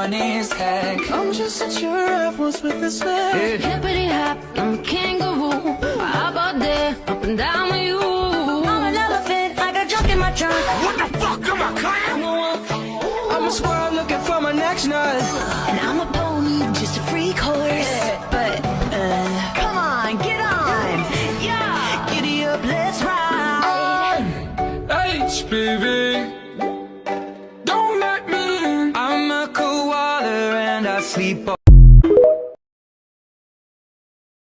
bunny's egg. I'm just a giraffe once with a snake. Hippity hop, I'm a kangaroo. How about that? Up and down with you. I'm an elephant, I got junk in my trunk. What the fuck am I crying? I'm a squirrel looking for my next nut. And I'm a